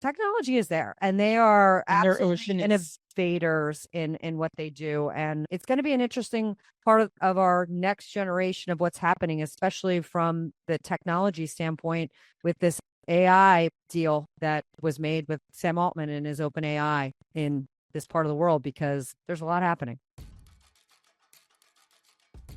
technology is there, and they are And their absolutely ocean is innovators in what they do. And it's going to be an interesting part of our next generation of what's happening, especially from the technology standpoint with this AI deal that was made with Sam Altman and his open AI in this part of the world, because there's a lot happening.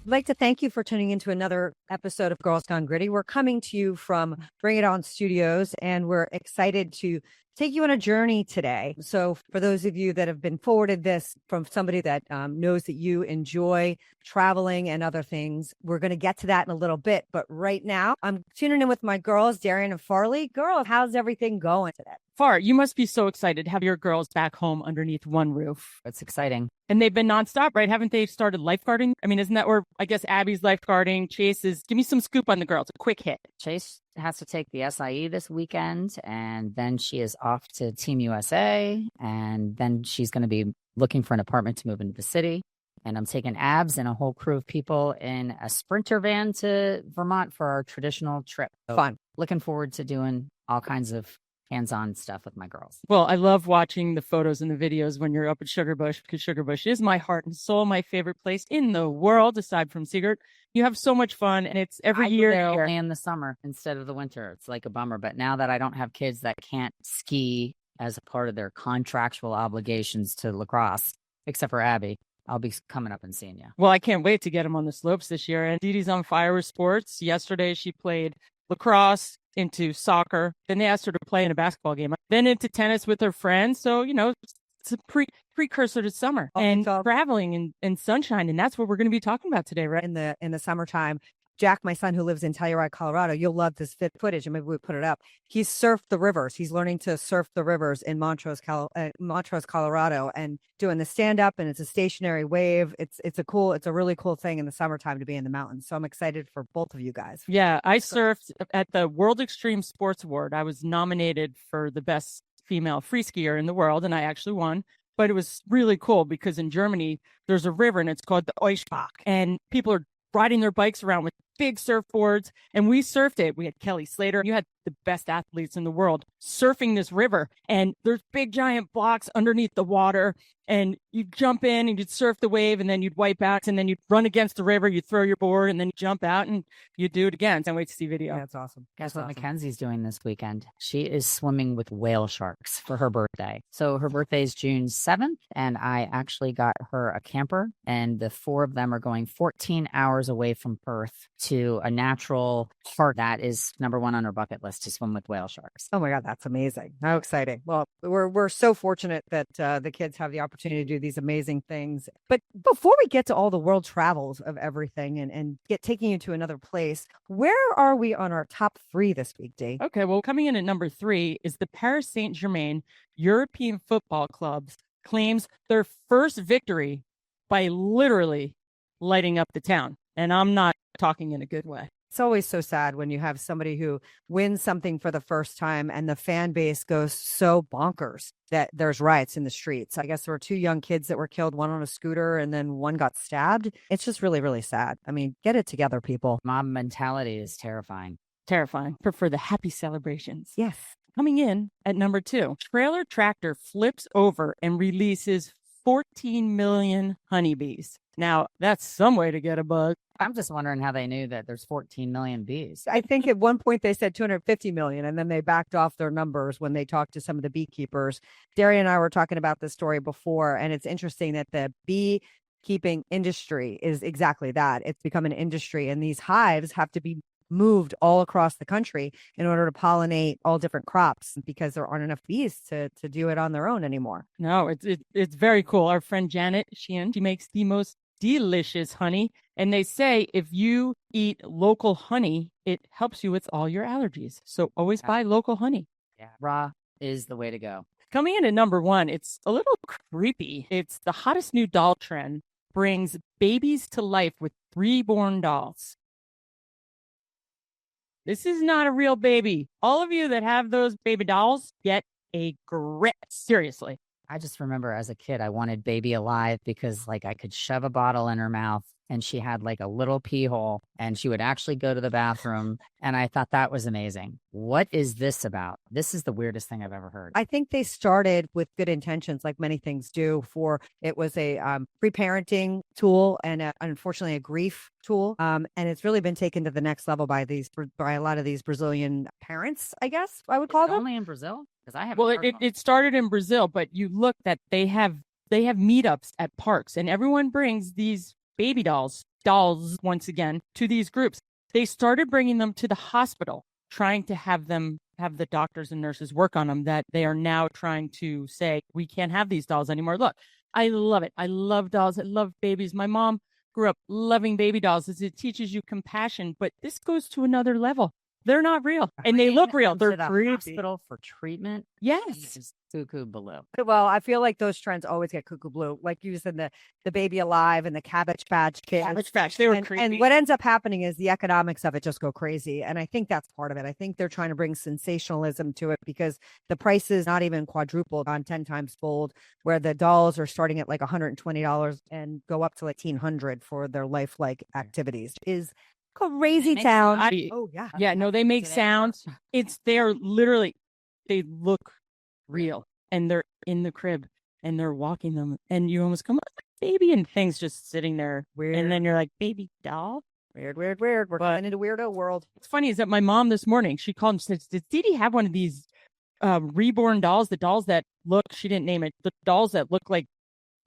I'd like to thank you for tuning into another episode of Girls Gone Gritty. We're coming to you from Bring It On Studios, and we're excited to take you on a journey today. So for those of you that have been forwarded this from somebody that knows that you enjoy traveling and other things, we're going to get to that in a little bit. But right now, I'm tuning in with my girls, Darian and Farley. Girl, how's everything going today? Far, you must be so excited to have your girls back home underneath one roof. It's exciting. And they've been nonstop, right? Haven't they started lifeguarding? I mean, isn't that where, I guess, Abby's lifeguarding? Chase is, give me some scoop on the girls, a quick hit. Chase has to take the SIE this weekend, and then she is off to Team USA, and then she's going to be looking for an apartment to move into the city. And I'm taking Abs and a whole crew of people in a Sprinter van to Vermont for our traditional trip. So Fun. Looking forward to doing all kinds of hands-on stuff with my girls. Well, I love watching the photos and the videos when you're up at Sugarbush, because Sugarbush is my heart and soul, my favorite place in the world, aside from Seagirt. You have so much fun, and it's every year. They're only in the summer instead of the winter. It's like a bummer. But now that I don't have kids that can't ski as a part of their contractual obligations to lacrosse, except for Abby, I'll be coming up and seeing you. Well, I can't wait to get them on the slopes this year. And Dee Dee's on fire with sports. Yesterday, she played lacrosse, into soccer. Then they asked her to play in a basketball game. Then into tennis with her friends. So, you know, it's a precursor to summer and traveling and sunshine. And that's what we're going to be talking about today, right? In the summertime. Jack, my son, who lives in Telluride, Colorado, you'll love this footage, and maybe we put it up. He's surfed the rivers. He's learning to surf the rivers in Montrose, Colorado, and doing the stand up. And it's a stationary wave. It's a really cool thing in the summertime to be in the mountains. So I'm excited for both of you guys. Yeah, I surfed at the World Extreme Sports Award. I was nominated for the best female free skier in the world, and I actually won. But it was really cool because in Germany, there's a river and it's called the Eisbach, and people are riding their bikes around with big surfboards, and we surfed it. We had Kelly Slater. You had the best athletes in the world surfing this river, and there's big giant blocks underneath the water, and you jump in and you'd surf the wave, and then you'd wipe out, and then you'd run against the river, you'd throw your board, and then you jump out and you do it again. Can't wait to see video. Yeah, that's awesome. Guess what Mackenzie's doing this weekend? She is swimming with whale sharks for her birthday. So her birthday is June 7th, and I actually got her a camper, and the four of them are going 14 hours away from Perth to a natural park that is number one on her bucket list, to swim with whale sharks. Oh my God, that's amazing. How exciting. Well, we're so fortunate that the kids have the opportunity to do these amazing things. But before we get to all the world travels of everything and taking you to another place, where are we on our top 3 this week, Dee? Okay, well, coming in at number 3 is the Paris Saint-Germain European Football Club claims their first victory by literally lighting up the town. And I'm not talking in a good way. It's always so sad when you have somebody who wins something for the first time and the fan base goes so bonkers that there's riots in the streets. I guess there were 2 young kids that were killed, one on a scooter and then one got stabbed. It's just really, really sad. I mean, get it together, people. Mob mentality is terrifying. Terrifying. Prefer the happy celebrations. Yes. Coming in at number 2, trailer tractor flips over and releases 14 million honeybees. Now, that's some way to get a bug. I'm just wondering how they knew that there's 14 million bees. I think at one point they said 250 million, and then they backed off their numbers when they talked to some of the beekeepers. Darian and I were talking about this story before, and it's interesting that the beekeeping industry is exactly that. It's become an industry, and these hives have to be moved all across the country in order to pollinate all different crops because there aren't enough bees to do it on their own anymore. No, it's very cool. Our friend Janet Sheehan, she makes the most delicious honey. And they say if you eat local honey, it helps you with all your allergies. So always buy local honey. Yeah, raw is the way to go. Coming in at number 1, it's a little creepy. It's the hottest new doll trend brings babies to life with reborn dolls. This is not a real baby. All of you that have those baby dolls, get a grip. Seriously. I just remember as a kid, I wanted Baby Alive because like I could shove a bottle in her mouth and she had like a little pee hole and she would actually go to the bathroom. And I thought that was amazing. What is this about? This is the weirdest thing I've ever heard. I think they started with good intentions, like many things do. It was a pre-parenting tool and unfortunately a grief tool. And it's really been taken to the next level by a lot of these Brazilian parents, I guess I would call them. Only in Brazil? Because I have. Well, it started in Brazil, but you look that they have meetups at parks, and everyone brings these baby dolls once again to these groups. They started bringing them to the hospital, trying to have the doctors and nurses work on them, that they are now trying to say, we can't have these dolls anymore. Look, I love it. I love dolls. I love babies. My mom grew up loving baby dolls as it teaches you compassion, but this goes to another level. They're not real and they look real. They're creepy. Hospital for treatment. Yes. Is cuckoo blue. Well, I feel like those trends always get cuckoo blue, like you said, the Baby Alive and the Cabbage Patch Kids. Cabbage Patch, they were creepy. And what ends up happening is the economics of it just go crazy. And I think that's part of it. I think they're trying to bring sensationalism to it because the price is not even quadrupled on 10 times fold, where the dolls are starting at like $120 and go up to like $1,800 for their lifelike activities. Is crazy town. Oh yeah. Yeah, no, they make sounds. They're literally, they look real and they're in the crib and they're walking them and you almost come up baby and things just sitting there. Weird. And then you're like, baby doll? Weird. We're going into weirdo world. What's funny is that my mom this morning, she called and said, did Dee Dee have one of these reborn dolls? The dolls that look, she didn't name it, the dolls that look like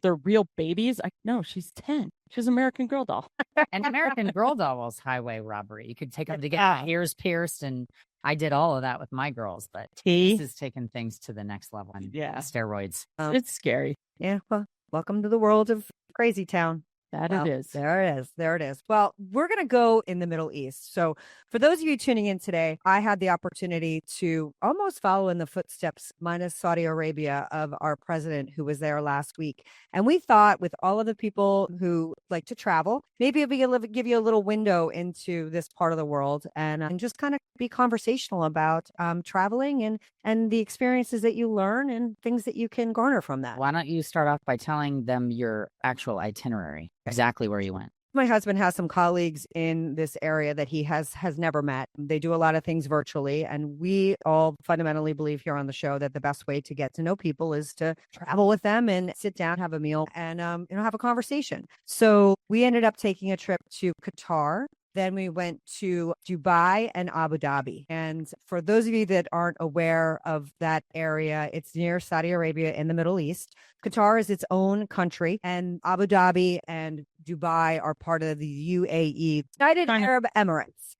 they're real babies? No, she's 10. She's an American Girl doll. And American Girl doll was highway robbery. You could take them to get ears pierced, and I did all of that with my girls. But this is taking things to the next level. And steroids. It's scary. Yeah. Well, welcome to the world of crazy town. It is. There it is. Well, we're going to go in the Middle East. So for those of you tuning in today, I had the opportunity to almost follow in the footsteps, minus Saudi Arabia, of our president who was there last week. And we thought with all of the people who like to travel, maybe it'll give you a little window into this part of the world and just kind of be conversational about traveling and the experiences that you learn and things that you can garner from that. Why don't you start off by telling them your actual itinerary, exactly where you went? My husband has some colleagues in this area that he has never met. They do a lot of things virtually. And we all fundamentally believe here on the show that the best way to get to know people is to travel with them and sit down, have a meal and, have a conversation. So we ended up taking a trip to Qatar. Then we went to Dubai and Abu Dhabi. And for those of you that aren't aware of that area, it's near Saudi Arabia in the Middle East. Qatar is its own country, and Abu Dhabi and Dubai are part of the UAE, United Arab Emirates.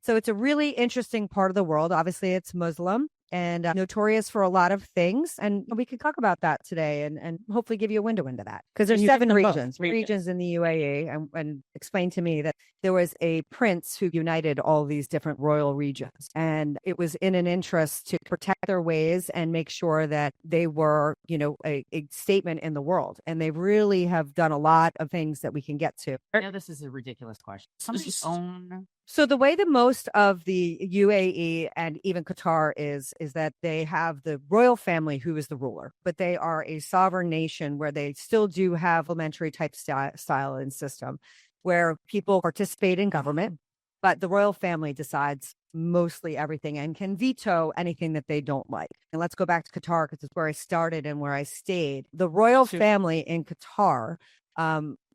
So it's a really interesting part of the world. Obviously, it's Muslim and notorious for a lot of things. And we can talk about that today and hopefully give you a window into that. Because there's 7 regions in the UAE and explain to me that there was a prince who united all these different royal regions. And it was in an interest to protect their ways and make sure that they were, a statement in the world. And they really have done a lot of things that we can get to. No, this is a ridiculous question. Somebody's own... So the way that most of the UAE and even Qatar is that they have the royal family who is the ruler, but they are a sovereign nation where they still do have parliamentary type style and system where people participate in government, but the royal family decides mostly everything and can veto anything that they don't like. And let's go back to Qatar because it's where I started and where I stayed. The royal family in Qatar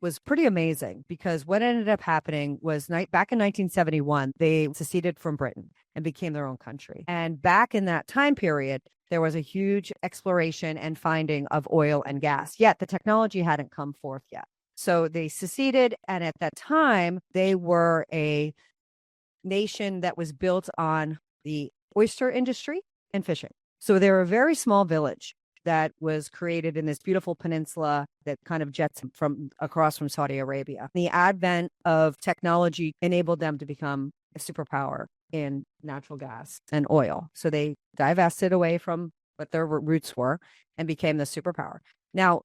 was pretty amazing because what ended up happening was back in 1971, they seceded from Britain and became their own country. And back in that time period, there was a huge exploration and finding of oil and gas, yet the technology hadn't come forth yet. So they seceded. And at that time, they were a nation that was built on the oyster industry and fishing. So they were a very small village that was created in this beautiful peninsula that kind of jets from across from Saudi Arabia. The advent of technology enabled them to become a superpower in natural gas and oil. So they divested away from what their roots were and became the superpower. Now,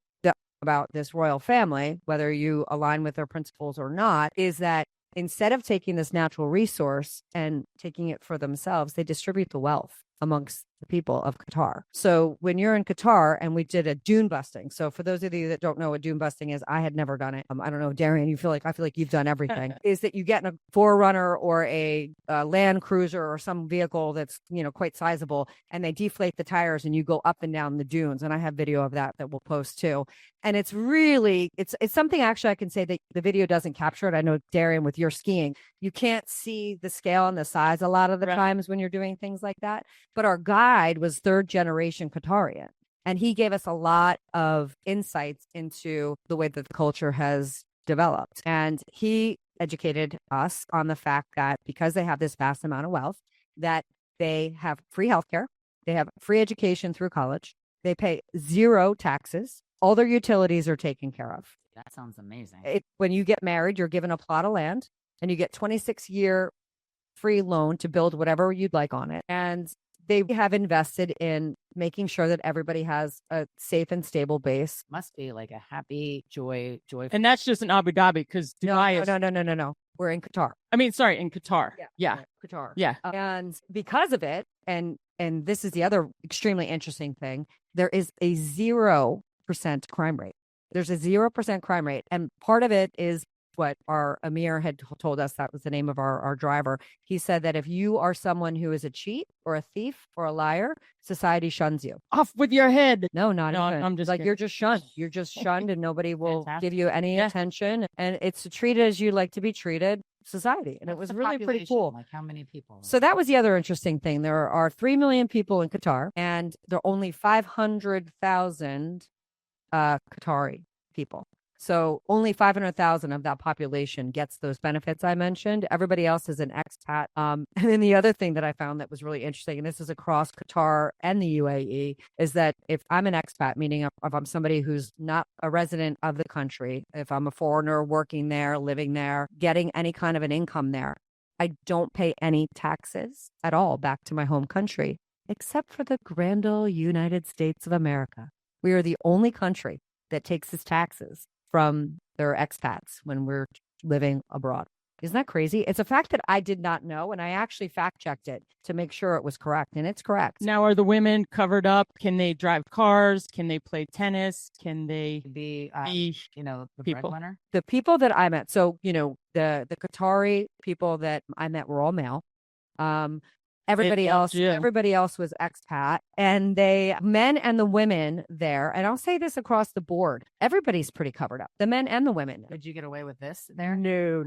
about this royal family, whether you align with their principles or not, is that instead of taking this natural resource and taking it for themselves, they distribute the wealth amongst the people of Qatar. So when you're in Qatar, and we did a dune busting. So for those of you that don't know what dune busting is, I had never done it. I don't know, Darian, I feel like you've done everything. Is that you get in a Forerunner or a Land Cruiser or some vehicle that's, quite sizable, and they deflate the tires and you go up and down the dunes. And I have video of that we'll post too. And it's really, it's something actually I can say that the video doesn't capture it. I know, Darian, with your skiing, you can't see the scale and the size a lot of the times when you're doing things like that. But our guide was third generation Qatarian. And he gave us a lot of insights into the way that the culture has developed. And he educated us on the fact that because they have this vast amount of wealth, that they have free healthcare, they have free education through college, they pay 0 taxes, all their utilities are taken care of. That sounds amazing. When you get married, you're given a plot of land and you get 26-year free loan to build whatever you'd like on it. And they have invested in making sure that everybody has a safe and stable base. Must be like a happy, joyful. And that's just in Abu Dhabi, because Dubai is... No. We're in Qatar. I mean, sorry, in Qatar. Yeah. Qatar. Yeah. And because of it, and this is the other extremely interesting thing, there is a 0% crime rate. There's a 0% crime rate. And part of it is what our Amir had told us. That was the name of our driver. He said that if you are someone who is a cheat or a thief or a liar, society shuns you. Off with your head. No, not even. I'm just like, kidding. you're just shunned. You're just shunned and nobody will Fantastic. give you any attention. And it's treated as you like to be treated society. And it was really pretty cool. Like, how many people? So that was the other interesting thing. There are 3 million people in Qatar, and there are only 500,000 Qatari people. So only 500,000 of that population gets those benefits I mentioned. Everybody else is an expat. And then the other thing that I found that was really interesting, and this is across Qatar and the UAE, is that if I'm an expat, meaning if I'm somebody who's not a resident of the country, if I'm a foreigner working there, living there, getting any kind of an income there, I don't pay any taxes at all back to my home country, except for the grand old United States of America. We are the only country that takes its taxes from their expats when we're living abroad. Isn't that crazy? It's a fact that I did not know, and I actually fact-checked it to make sure it was correct, and it's correct. Now, are the women covered up? Can they drive cars? Can they play tennis? Can they be the people? breadwinner? The people that I met, so, the Qatari people that I met were all male. Everybody else was expat, and men and the women there, and I'll say this across the board, everybody's pretty covered up, the men and the women. Did you get away with this there? No.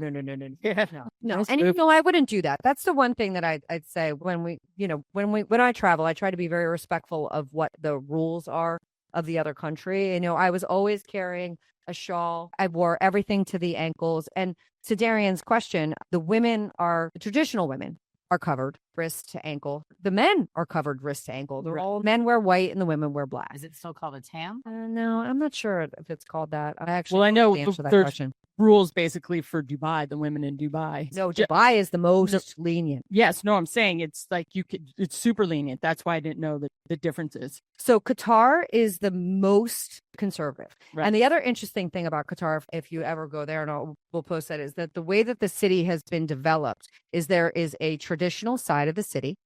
Yeah. No. And I wouldn't do that. That's the one thing that I'd say when I travel, I try to be very respectful of what the rules are of the other country. I was always carrying a shawl. I wore everything to the ankles. And to Darian's question, the traditional women are covered wrist to ankle. The men are covered wrist to ankle. All men wear white and the women wear black. Is it still called a tam? No, I'm not sure if it's called that. I know answer that there's question. rules basically for Dubai, the women in Dubai. No, Dubai is the most lenient. Yes, no, I'm saying it's like it's super lenient. That's why I didn't know the differences. So Qatar is the most conservative. Right. And the other interesting thing about Qatar, if you ever go there, and we'll post that, is that the way that the city has been developed is there is a traditional side of the city.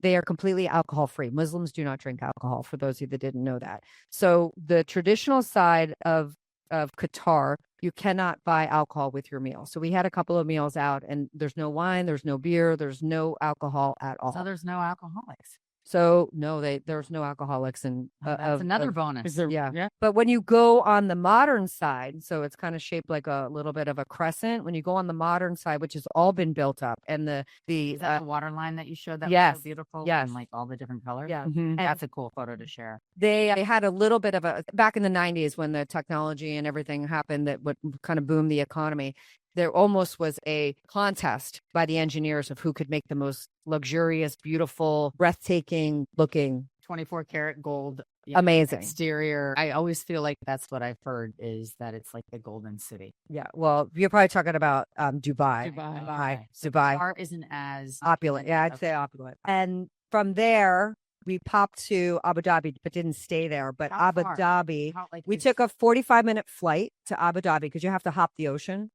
They are completely alcohol free. Muslims do not drink alcohol, for those of you that didn't know that. So the traditional side of Qatar, you cannot buy alcohol with your meal. So we had a couple of meals out, and there's no wine, there's no beer, there's no alcohol at all. So there's no alcoholics. So no, there's no alcoholics, and that's another bonus. Yeah. But when you go on the modern side, so it's kind of shaped like a little bit of a crescent. When you go on the modern side, which has all been built up, and is that the water line that you showed that yes, was so beautiful? Yes, and like all the different colors. Yeah, mm-hmm. That's a cool photo to share. They had a little bit of back in the 90s when the technology and everything happened that would kind of boom the economy. There almost was a contest by the engineers of who could make the most luxurious, beautiful, breathtaking looking 24 karat gold. Amazing exterior. I always feel like that's what I've heard, is that it's like the golden city. Yeah. Well, you're probably talking about Dubai. Qatar isn't as opulent. Yeah, I'd say opulent. And from there, we popped to Abu Dhabi, but didn't stay there. But Abu Dhabi, we took a 45-minute flight to Abu Dhabi because you have to hop the ocean.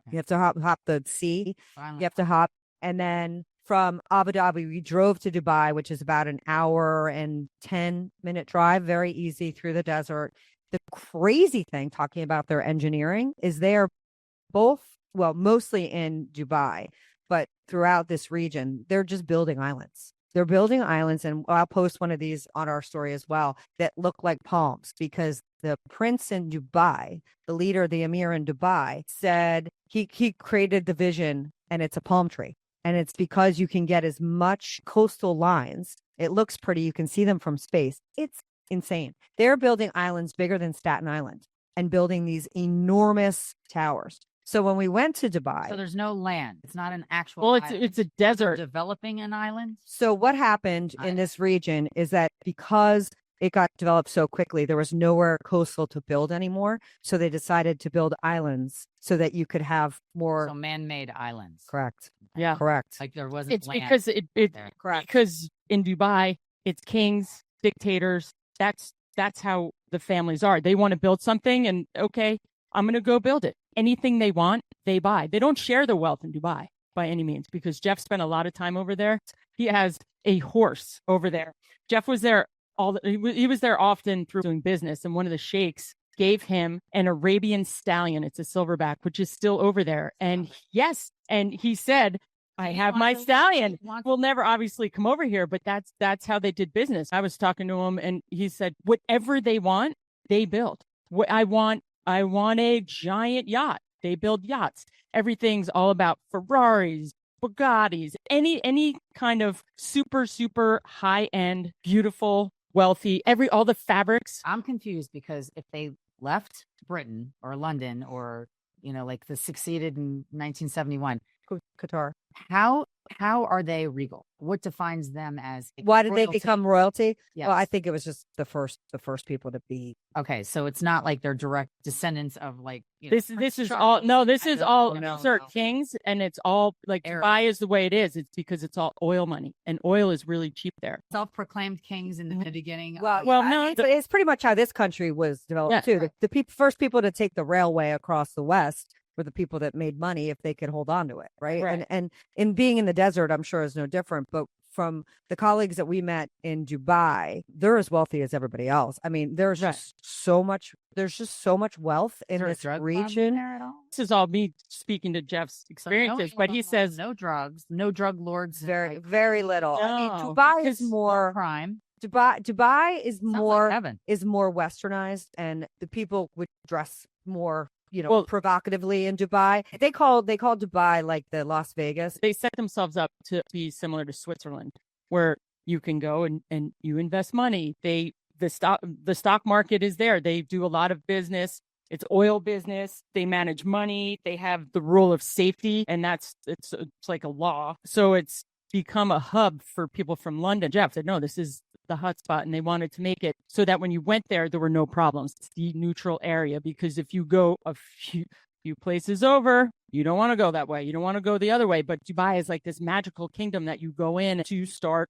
You have to hop the sea. You have to hop. And then from Abu Dhabi, we drove to Dubai, which is about an hour and 10-minute drive, very easy through the desert. The crazy thing, talking about their engineering, is they are both, well, mostly in Dubai, but throughout this region, they're just building islands. They're building islands, and I'll post one of these on our story as well, that look like palms, because the prince in Dubai, the leader, the emir in Dubai, said he created the vision, and it's a palm tree. And it's because you can get as much coastal lines. It looks pretty. You can see them from space. It's insane. They're building islands bigger than Staten Island and building these enormous towers. So when we went to Dubai, So there's no land. It's not an actual Well, island. it's a They're desert. developing an island. so what happened in this region is that because it got developed so quickly, there was nowhere coastal to build anymore. So they decided to build islands so that you could have more. So man-made islands. Correct. Yeah. Correct. Like there wasn't It's land. because it there. Correct. because in Dubai, it's kings, dictators. That's how the families are. They want to build something, and okay, I'm going to go build it. Anything they want, they buy. They don't share their wealth in Dubai by any means, because Jeff spent a lot of time over there. He has a horse over there. Jeff was there he was there often through doing business, and one of the sheikhs gave him an Arabian stallion. It's a silverback, which is still over there. And yes, and he said, I have my stallion. We'll never obviously come over here, but that's how they did business. I was talking to him, and he said, whatever they want, they build. I want a giant yacht. They build yachts. Everything's all about Ferraris, Bugattis, any kind of super, super high end, beautiful, wealthy, all the fabrics. I'm confused because if they left Britain or London or, like the succeeded in 1971, Qatar. how are they regal? What defines them as Why did they royalty? become royalty? Yes. Well, I think it was just the first people to be. Okay, so it's not like they're direct descendants of like This is all no. This is all no, these are no. kings, and it's all like Arab. Dubai is the way it is. It's because it's all oil money, and oil is really cheap there. self-proclaimed kings in the beginning. Well, no, it's pretty much how this country was developed too. The first people to take the railway across the West were the people that made money if they could hold on to it, right? And in being in the desert, I'm sure is no different. But from the colleagues that we met in Dubai, they're as wealthy as everybody else. I mean, there's just so much. There's just so much wealth in this region. There at all? This is all me speaking to Jeff's experiences, but he says no drugs, no drug lords. Very, very little. I mean, No, Dubai is because more crime. Dubai is Sounds like more heaven. is more westernized, and the people would dress more, provocatively in Dubai. They call Dubai like the Las Vegas. they set themselves up to be similar to Switzerland, where you can go and you invest money. The stock market is there. They do a lot of business. It's oil business. They manage money. They have the rule of safety, and it's like a law. So it's become a hub for people from London. Jeff said, no, this is the hotspot, and they wanted to make it so that when you went there were no problems. It's the neutral area, because if you go a few places over, you don't want to go that way. You don't want to go the other way. But Dubai is like this magical kingdom that you go in to start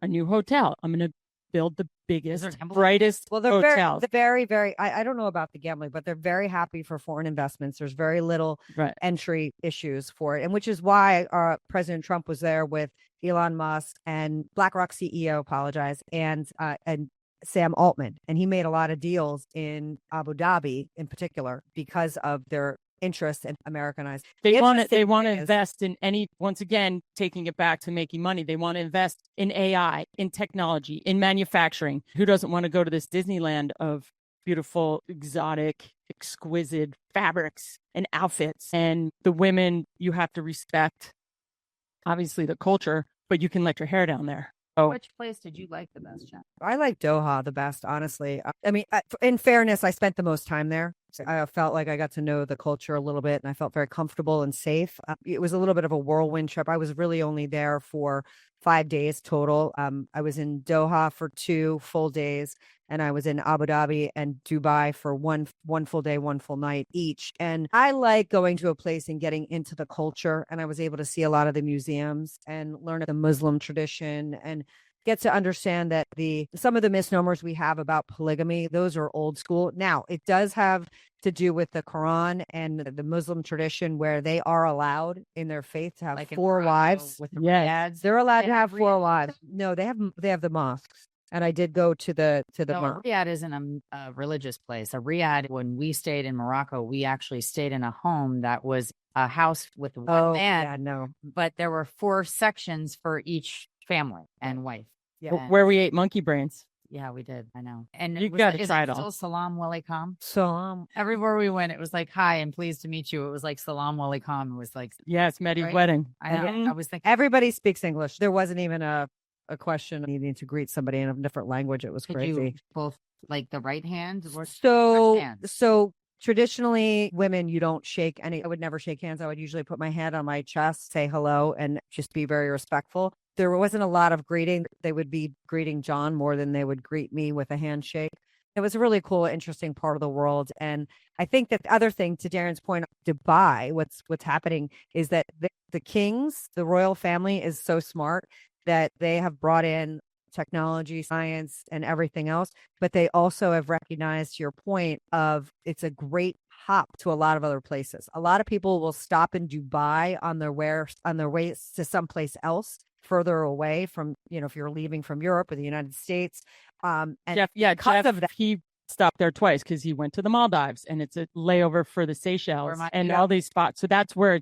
a new hotel. I'm going to build the biggest, brightest Well, they're hotels. very, very. I don't know about the gambling, but they're very happy for foreign investments. There's very little entry issues for it, and which is why President Trump was there with Elon Musk and BlackRock CEO, and Sam Altman, and he made a lot of deals in Abu Dhabi in particular because of their interest in Americanized. They want to invest in once again, taking it back to making money. They want to invest in AI, in technology, in manufacturing. Who doesn't want to go to this Disneyland of beautiful, exotic, exquisite fabrics and outfits? And the women, you have to respect, obviously, the culture, but you can let your hair down there. Which place did you like the best, Jen? I like Doha the best, honestly. I mean, in fairness, I spent the most time there. I felt like I got to know the culture a little bit, and I felt very comfortable and safe. It was a little bit of a whirlwind trip. I was really only there for 5 days total. I was in Doha for 2 full days, and I was in Abu Dhabi and Dubai for one full day, 1 full night each. And I like going to a place and getting into the culture. And I was able to see a lot of the museums and learn the Muslim tradition and get to understand that some of the misnomers we have about polygamy, those are old school. Now, it does have to do with the Quran and the Muslim tradition, where they are allowed in their faith to have Like in 4 Morocco wives. with the Yes. riads. They're allowed They to have have 4 riads. wives. No, they have the mosques. And I did go to the No, mosque. a riad isn't a religious place. A riad, when we stayed in Morocco, we actually stayed in a home that was a house with one man, yeah, no. but there were 4 sections for each family and wife. Yeah. And- Where we ate monkey brains. yeah, we did. I know. And You gotta is try it it all. still salam walaikum? So Everywhere we went, it was like, hi, and pleased to meet you. It was like salam walaikum. It was like, Yes, Mehdi's Right? wedding. I know. Mhm. I was thinking, everybody speaks English. There wasn't even a question needing to greet somebody in a different language. It was could crazy. you both like the right hand? Or So, left hand? so traditionally, women, you don't shake any. I would never shake hands. I would usually put my hand on my chest, say hello, and just be very respectful. There wasn't a lot of greeting. They would be greeting John more than they would greet me with a handshake. It was a really cool, interesting part of the world. And I think that the other thing, to Darren's point, Dubai, what's happening is that the kings, the royal family, is so smart that they have brought in technology, science, and everything else. But they also have recognized your point of it's a great hop to a lot of other places. A lot of people will stop in Dubai on their way to someplace else further away from, if you're leaving from Europe or the United States. And Jeff, because of that, he stopped there twice because he went to the Maldives, and it's a layover for the Seychelles and all these spots. So that's where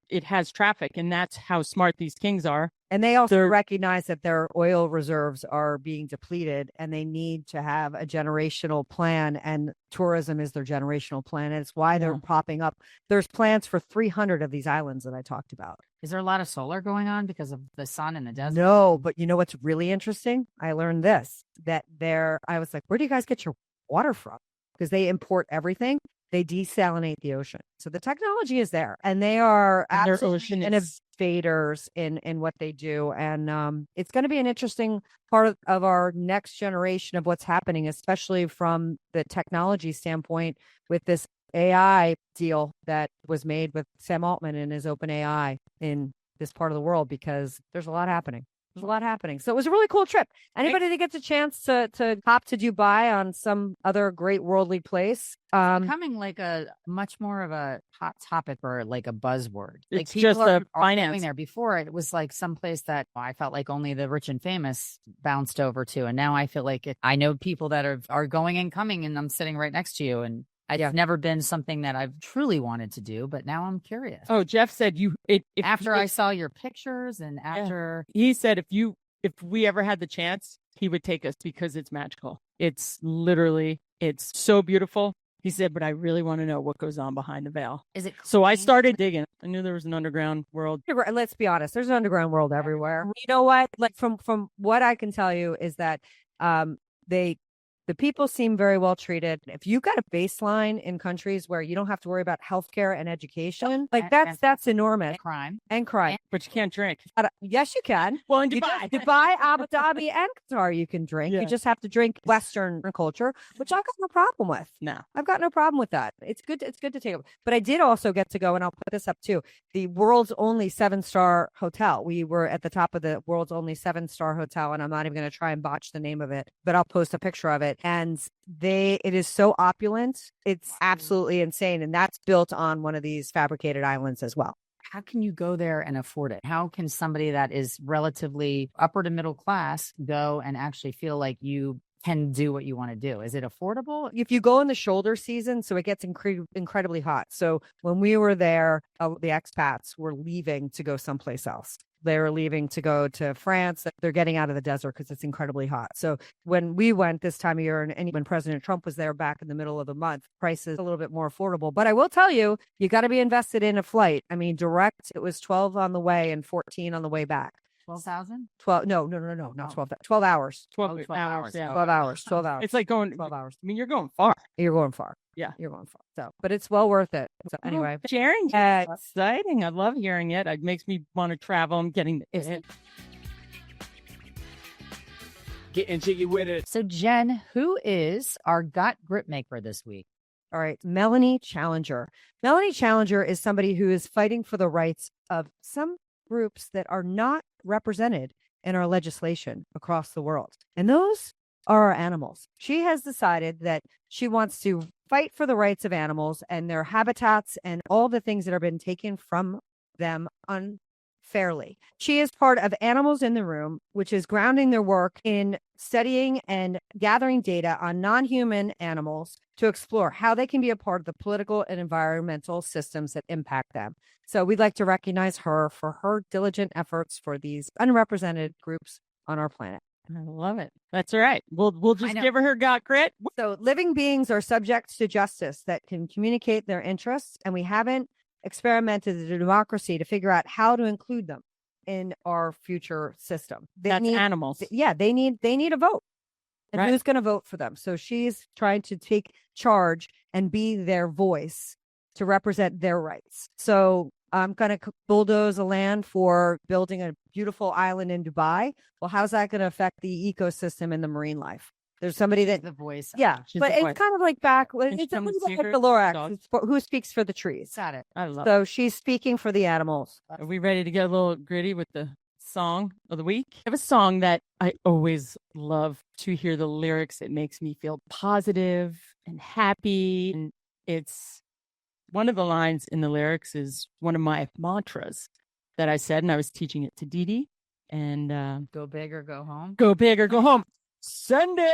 it has traffic, and that's how smart these kings are. And they also recognize that their oil reserves are being depleted, and they need to have a generational plan, and tourism is their generational plan. And it's why they're popping up. There's plans for 300 of these islands that I talked about. Is there a lot of solar going on because of the sun in the desert? No, but you know what's really interesting? I learned this, I was like, where do you guys get your water from? Because they import everything. They desalinate the ocean. So the technology is there, and they are absolutely innovators in what they do. And it's going to be an interesting part of our next generation of what's happening, especially from the technology standpoint with this AI deal that was made with Sam Altman and his OpenAI in this part of the world, because there's a lot happening. There's a lot happening. So it was a really cool trip. Anybody that gets a chance to hop to Dubai on some other great worldly place. Becoming like a much more of a hot topic or like a buzzword. It's like people just are finance. going there. Before it was like someplace that I felt like only the rich and famous bounced over to. And now I feel like I know people that are going and coming, and I'm sitting right next to you. And it's never been something that I've truly wanted to do, but now I'm curious. Oh, Jeff said I saw your pictures, and after he said if we ever had the chance, he would take us because it's magical. It's so beautiful. He said, but I really want to know what goes on behind the veil. Is it? So I started digging. I knew there was an underground world. Let's be honest. There's an underground world everywhere. You know what? Like from what I can tell you is that the people seem very well treated. If you got a baseline in countries where you don't have to worry about healthcare and education, like that's enormous. And crime. But you can't drink. Yes, you can. Well, in Dubai. Dubai, Abu Dhabi, and Qatar, you can drink. Yeah. You just have to drink Western culture, which I've got no problem with. No. I've got no problem with that. It's good to take up. But I did also get to go, and I'll put this up too, the world's only 7-star hotel. We were at the top of the world's only 7-star hotel, and I'm not even going to try and botch the name of it, but I'll post a picture of it. And it is so opulent. It's absolutely insane. And that's built on one of these fabricated islands as well. How can you go there and afford it? How can somebody that is relatively upper to middle class go and actually feel like you can do what you want to do? Is it affordable? If you go in the shoulder season, so it gets incredibly hot. So when we were there, the expats were leaving to go someplace else. They were leaving to go to France. They're getting out of the desert because it's incredibly hot. So when we went this time of year, and when President Trump was there back in the middle of the month, prices a little bit more affordable. But I will tell you, you got to be invested in a flight. I mean, direct, it was 12 on the way and 14 on the way back. 12,000? 12. No, not 12. 12 hours. 12 hours. Yeah. 12 hours. 12 hours. It's like going 12 hours. I mean, you're going far. You're going far. Yeah. You're going far. So, but it's well worth it. So anyway. Sharing. Exciting. I love hearing it. It makes me want to travel. I'm getting it. Getting jiggy with it. So, Jen, who is our gut grip maker this week? All right. Melanie Challenger. Melanie Challenger is somebody who is fighting for the rights of some groups that are not represented in our legislation across the world. And those are our animals. She has decided that she wants to fight for the rights of animals and their habitats and all the things that have been taken from them unfairly. She is part of Animals in the Room, which is grounding their work in studying and gathering data on non-human animals to explore how they can be a part of the political and environmental systems that impact them. So we'd like to recognize her for her diligent efforts for these unrepresented groups on our planet. I love it. That's all right. We'll just give her got grit. So living beings are subject to justice that can communicate their interests, and we haven't experimented the democracy to figure out how to include them in our future system. That's animals. They need a vote. And Right. who's going to vote for them? So she's trying to take charge and be their voice to represent their rights. So I'm going to bulldoze a land for building a beautiful island in Dubai. Well, how's that going to affect the ecosystem and the marine life? There's somebody that The voice. yeah, She's but the it's voice. kind of like back. And It's a some little bit like secret the Lorax, dog. who speaks for the trees. Got it. I love it. So she's speaking for the animals. Are we ready to get a little gritty with the song of the week? I have a song that I always love to hear the lyrics. It makes me feel positive and happy. And it's one of the lines in the lyrics is one of my mantras that I said, and I was teaching it to Dee Dee. And Go big or go home. go big or go home. Sunday.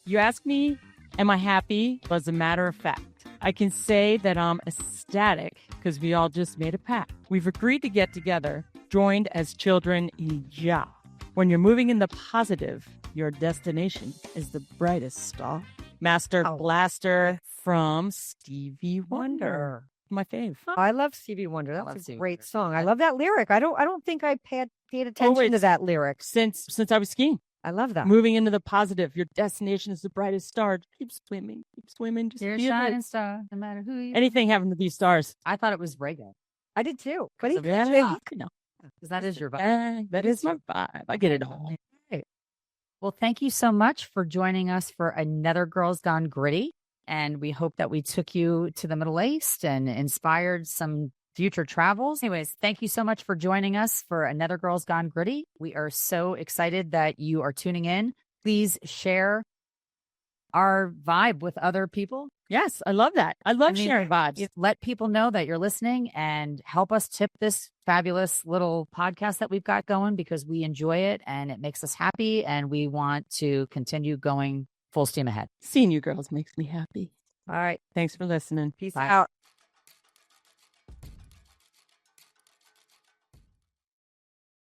You ask me, am I happy? As a matter of fact, I can say that I'm ecstatic because we all just made a pact. We've agreed to get together, joined as children in Jah. When you're moving in the positive, your destination is the brightest star. Master Blaster from Stevie Wonder. My fave. I love Stevie Wonder. love That's a Stevie great Wonder. song. I love that lyric. I don't think I paid attention to it's- that lyric. Since I was skiing. I love that. Moving into the positive, your destination is the brightest star. Keep swimming, just You're a feel it. shining star, no matter who you. Anything having to be stars. I thought it was reggae I did too. But he, Yeah, you know, because that is your vibe. that is my vibe. I get it all. Well, thank you so much for joining us for another Girls Gone Gritty. And we hope that we took you to the Middle East and inspired some future travels. Anyways, thank you so much for joining us for another Girls Gone Gritty. We are so excited that you are tuning in. Please share our vibe with other people. Yes, I love that. I love sharing vibes. Let people know that you're listening and help us tip this fabulous little podcast that we've got going because we enjoy it and it makes us happy and we want to continue going full steam ahead. Seeing you girls makes me happy. All right. Thanks for listening. Peace Bye. out.